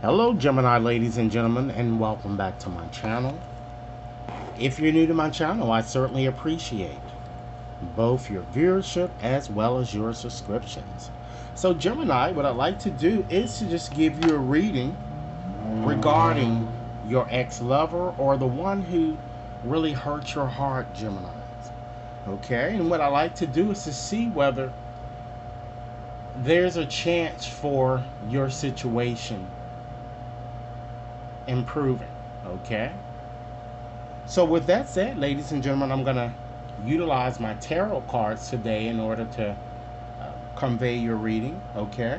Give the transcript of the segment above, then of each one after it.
Hello Gemini ladies and gentlemen, and welcome back to my channel. If you're new to my channel, I certainly appreciate both your viewership as well as your subscriptions. So Gemini, what I'd like to do is to just give you a reading regarding your ex-lover or the one who really hurt your heart, Gemini. Okay, and what I like to do is to see whether there's a chance for your situation improving. Okay, so with that said, ladies and gentlemen, I'm going to utilize my tarot cards today in order to convey your reading. Okay,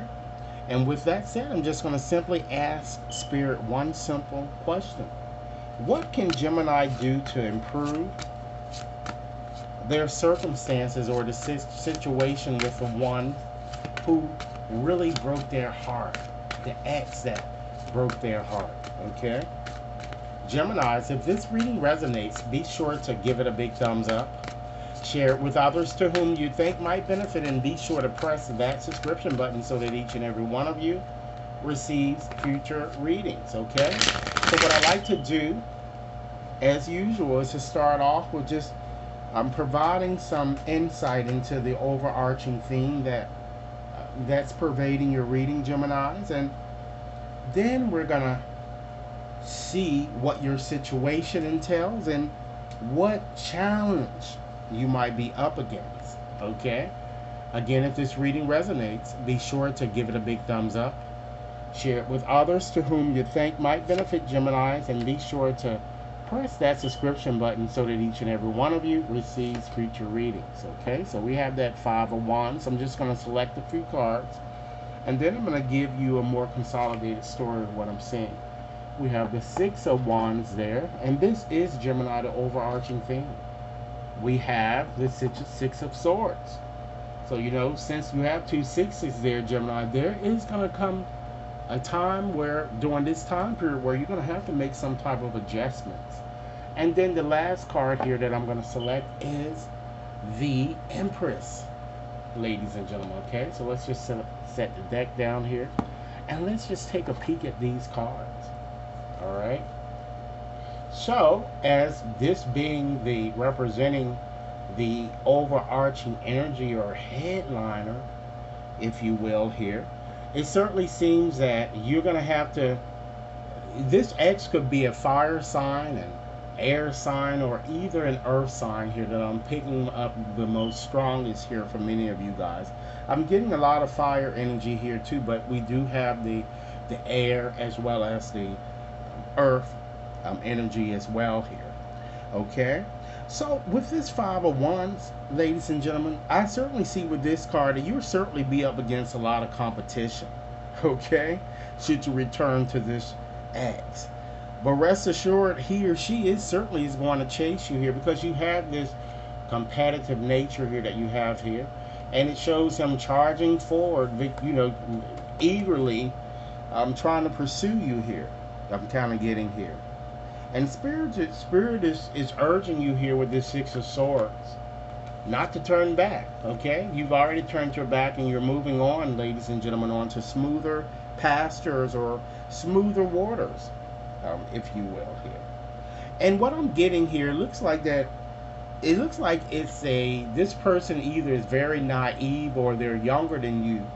and with that said, I'm just going to simply ask Spirit one simple question: what can Gemini do to improve their circumstances or the situation with the one who really broke their heart, the ex that broke their heart? Okay, Geminis, if this reading resonates, be sure to give it a big thumbs up, share it with others to whom you think might benefit, and be sure to press that subscription button so that each and every one of you receives future readings. Okay, so what I like to do as usual is to start off with just providing some insight into the overarching theme that's pervading your reading, Geminis, and then we're gonna see what your situation entails and what challenge you might be up against. Okay, again, if this reading resonates, be sure to give it a big thumbs up, share it with others to whom you think might benefit, Geminis, and be sure to press that subscription button so that each and every one of you receives future readings. Okay, so we have that Five of Wands. I'm just going to select a few cards, and then I'm going to give you a more consolidated story of what I'm seeing. We have the Six of Wands there, and this is, Gemini, the overarching theme. We have the Six of Swords. So, you know, since you have two sixes there, Gemini, there is going to come a time where, during this time period, where you're going to have to make some type of adjustments. And then the last card here that I'm going to select is the Empress, ladies and gentlemen. Okay, so let's just set the deck down here, and let's just take a peek at these cards. All right, so as this being the representing the overarching energy or headliner, if you will, here, it certainly seems that you're going to have to, this X could be a fire sign, an air sign, or either an earth sign here that I'm picking up the most strongest here for many of you guys. I'm getting a lot of fire energy here too, but we do have the air as well as the earth energy as well here. Okay, so with this Five of Wands, ladies and gentlemen, I certainly see with this card that you'll certainly be up against a lot of competition. Okay, should you return to this X, but rest assured, he or she is going to chase you here, because you have this competitive nature here that you have here, and it shows him charging forward, you know, eagerly trying to pursue you here. I'm kind of getting here. And Spirit is urging you here with this Six of Swords not to turn back. Okay, you've already turned your back and you're moving on, ladies and gentlemen, on to smoother pastures or smoother waters, if you will, here. And what I'm getting here looks like that. It looks like this person either is very naive or they're younger than you,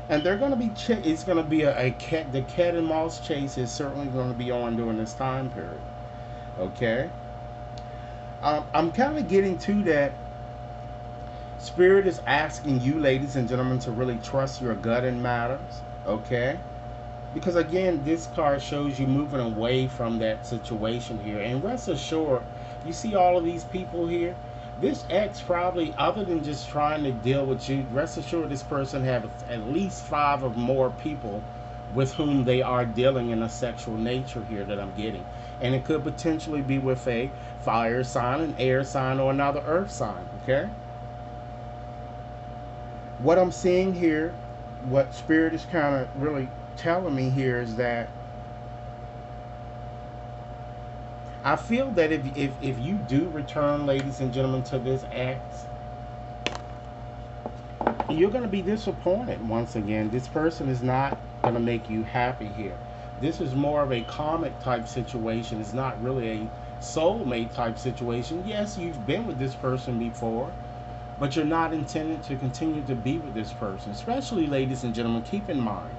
and they're going to be it's going to be the cat and mouse chase is certainly going to be on during this time period. Okay, I'm kind of getting to that. Spirit is asking you, ladies and gentlemen, to really trust your gut in matters. Okay, because again, this card shows you moving away from that situation here, and rest assured, you see all of these people here. This ex, probably, other than just trying to deal with you, rest assured this person have at least 5 or more people with whom they are dealing in a sexual nature here that I'm getting. And it could potentially be with a fire sign, an air sign, or another earth sign. Okay, what I'm seeing here, what Spirit is kind of really telling me here, is that I feel that if you do return, ladies and gentlemen, to this X, you're going to be disappointed once again. This person is not going to make you happy here. This is more of a karmic type situation. It's not really a soulmate type situation. Yes, you've been with this person before, but you're not intended to continue to be with this person. Especially, ladies and gentlemen, keep in mind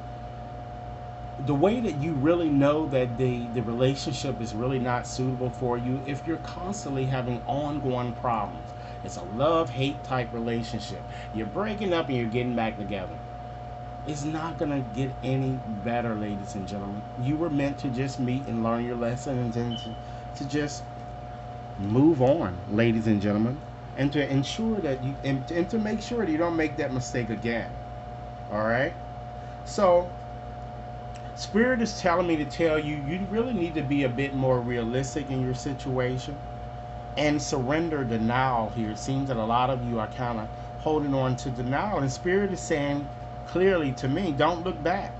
the way that you really know that the relationship is really not suitable for you if you're constantly having ongoing problems. It's a love hate type relationship. You're breaking up and you're getting back together. It's not going to get any better, ladies and gentlemen. You were meant to just meet and learn your lesson, and then to just move on, ladies and gentlemen, and to ensure that and to make sure that you don't make that mistake again. All right? So, Spirit is telling me to tell you, you really need to be a bit more realistic in your situation and surrender denial here. It seems that a lot of you are kind of holding on to denial, and Spirit is saying clearly to me, don't look back.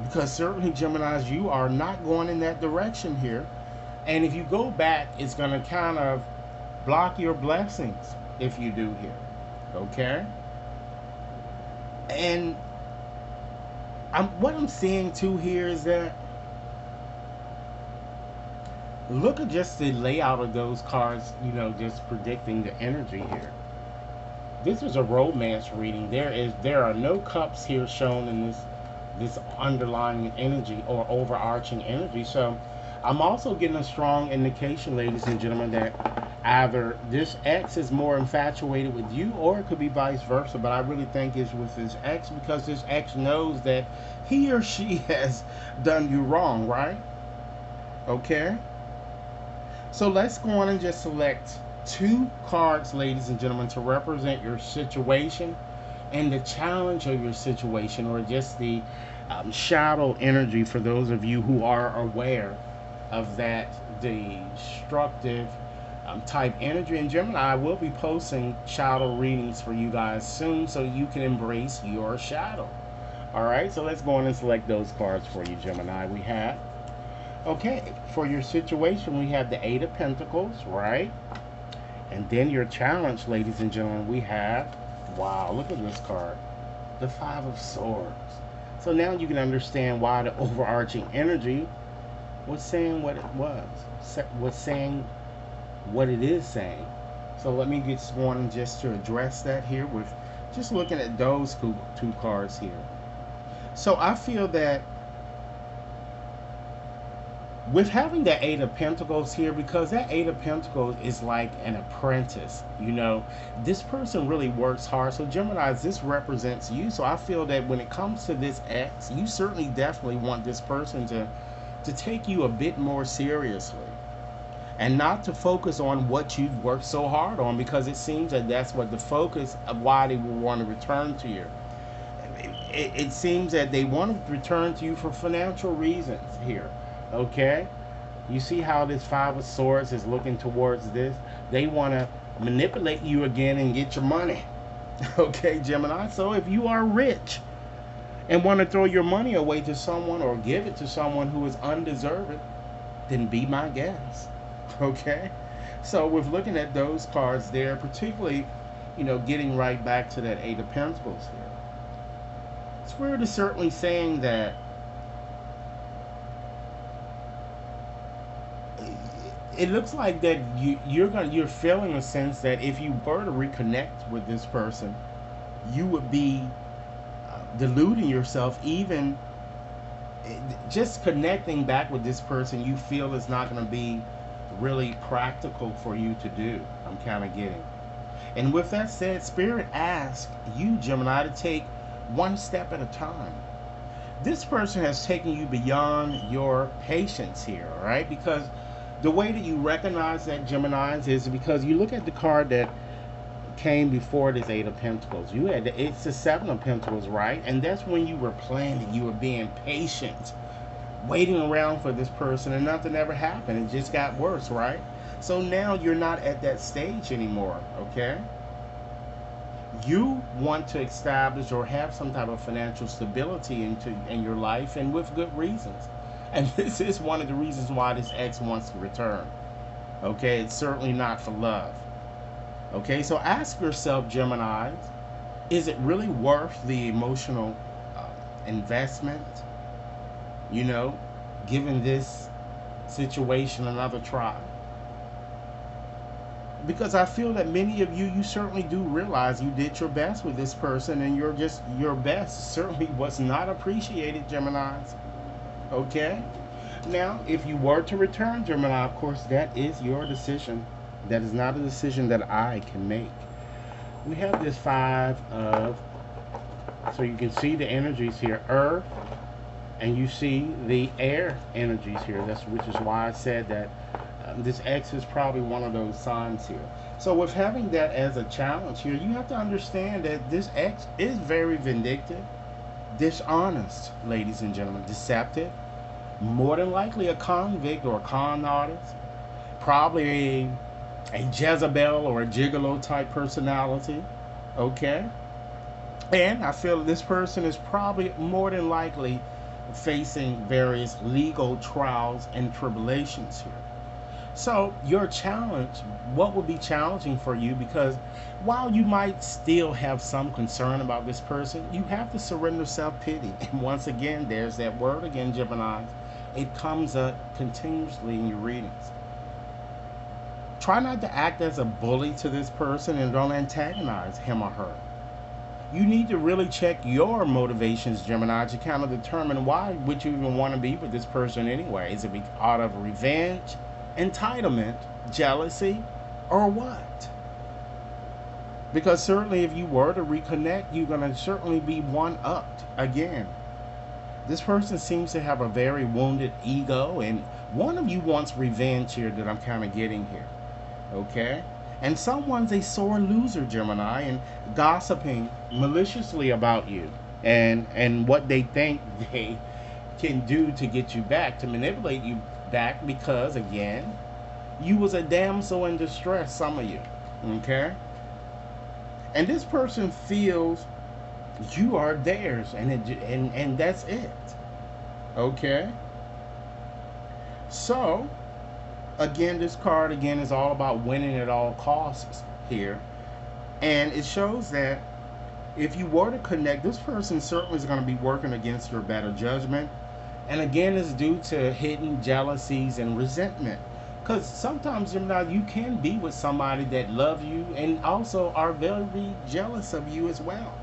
Because certainly, Geminis, you are not going in that direction here. And if you go back, it's going to kind of block your blessings if you do here. Okay? And what I'm seeing too here is that look at just the layout of those cards, just predicting the energy here. This is a romance reading. There are no cups here shown in this underlying energy or overarching energy. So I'm also getting a strong indication, ladies and gentlemen, that either this ex is more infatuated with you, or it could be vice versa. But I really think it's with this ex, because this ex knows that he or she has done you wrong, right? Okay? So let's go on and just select 2 cards, ladies and gentlemen, to represent your situation and the challenge of your situation, or just the shadow energy for those of you who are aware of that destructive type energy. And Gemini, I will be posting shadow readings for you guys soon so you can embrace your shadow. All right, so let's go on and select those cards for you, Gemini. We have, okay, for your situation, we have the 8 of Pentacles, right? And then your challenge, ladies and gentlemen, we have, wow, look at this card, the 5 of Swords. So now you can understand why the overarching energy was saying what it was saying what it is saying. So let me get one just to address that here with just looking at those 2 cards here. So I feel that with having that 8 of Pentacles here, because that 8 of Pentacles is like an apprentice, this person really works hard. So Geminis, this represents you. So I feel that when it comes to this ex, you certainly definitely want this person to take you a bit more seriously, and not to focus on what you've worked so hard on, because it seems that that's what the focus of why they will want to return to you. It seems that they want to return to you for financial reasons here. Okay, you see how this 5 of Swords is looking towards this. They want to manipulate you again and get your money. Okay, Gemini, so if you are rich and want to throw your money away to someone or give it to someone who is undeserving, then be my guest. Okay, so with looking at those cards there, particularly getting right back to that 8 of Pentacles here, Spirit is certainly saying that it looks like that you're feeling a sense that if you were to reconnect with this person, you would be deluding yourself. Even just connecting back with this person, you feel is not going to be really practical for you to do. I'm kind of getting. And with that said, Spirit asks you, Gemini, to take one step at a time. This person has taken you beyond your patience here, all right? Because the way that you recognize that, Geminis, is because you look at the card that came before this 8 of Pentacles. It's the 7 of Pentacles, right? And that's when you were planning, you were being patient, waiting around for this person, and nothing ever happened. It just got worse, right? So now you're not at that stage anymore, okay? You want to establish or have some type of financial stability in your life, and with good reasons. And this is one of the reasons why this ex wants to return. Okay, it's certainly not for love. Okay, so ask yourself, Geminis, is it really worth the emotional investment? you know, giving this situation another try. Because I feel that many of you, you certainly do realize you did your best with this person, and your best certainly was not appreciated, Geminis. Okay? Now, if you were to return, Gemini, of course, that is your decision. That is not a decision that I can make. We have this five of, so you can see the energies here, earth, and you see the air energies here. That's which is why I said that this X is probably one of those signs here. So with having that as a challenge here, you have to understand that this X is very vindictive, dishonest, ladies and gentlemen, deceptive, more than likely a convict or a con artist, probably a Jezebel or a gigolo type personality. Okay? And I feel this person is probably more than likely facing various legal trials and tribulations here. So your challenge, what would be challenging for you, because while you might still have some concern about this person, you have to surrender self-pity. And once again, there's that word again, Gemini. It comes up continuously in your readings. Try not to act as a bully to this person and don't antagonize him or her. You need to really check your motivations, Gemini, to kind of determine why would you even want to be with this person anyway. Is it out of revenge, entitlement, jealousy, or what? Because certainly if you were to reconnect, you're going to certainly be one-upped again. This person seems to have a very wounded ego, and one of you wants revenge here that I'm kind of getting here. Okay? And someone's a sore loser, Gemini, and gossiping maliciously about you and what they think they can do to get you back, to manipulate you back, because again, you was a damsel in distress, some of you. Okay? And this person feels you are theirs, and that's it. Okay? So again, this card again is all about winning at all costs here. And it shows that if you were to connect, this person certainly is going to be working against your better judgment. And again, it's due to hidden jealousies and resentment. Because sometimes, Gemini, you can be with somebody that loves you and also are very jealous of you as well.